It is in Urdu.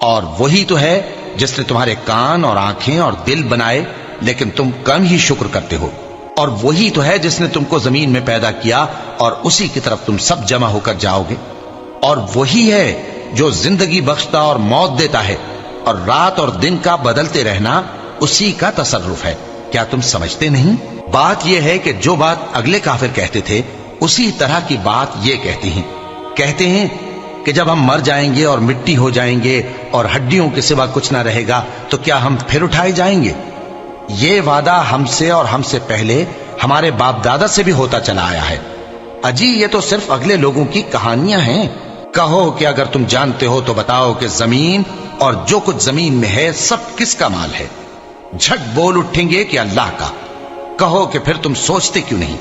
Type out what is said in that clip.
اور وہی تو ہے جس نے تمہارے کان اور آنکھیں اور دل بنائے، لیکن تم کم ہی شکر کرتے ہو۔ اور وہی تو ہے جس نے تم کو زمین میں پیدا کیا اور اسی کی طرف تم سب جمع ہو کر جاؤ گے۔ اور وہی ہے جو زندگی بخشتا اور موت دیتا ہے، اور رات اور دن کا بدلتے رہنا اسی کا تصرف ہے۔ کیا تم سمجھتے نہیں؟ بات یہ ہے کہ جو بات اگلے کافر کہتے تھے اسی طرح کی بات یہ کہتے ہیں کہ جب ہم مر جائیں گے اور مٹی ہو جائیں گے اور ہڈیوں کے سوا کچھ نہ رہے گا تو کیا ہم پھر اٹھائے جائیں گے؟ یہ وعدہ ہم سے اور ہم سے پہلے ہمارے باپ دادا سے بھی ہوتا چلا آیا ہے۔ اجی یہ تو صرف اگلے لوگوں کی کہانیاں ہیں۔ کہو کہ اگر تم جانتے ہو تو بتاؤ کہ زمین اور جو کچھ زمین میں ہے سب کس کا مال ہے؟ جھٹ بول اٹھیں گے کہ اللہ کا۔ کہو کہ پھر تم سوچتے کیوں نہیں؟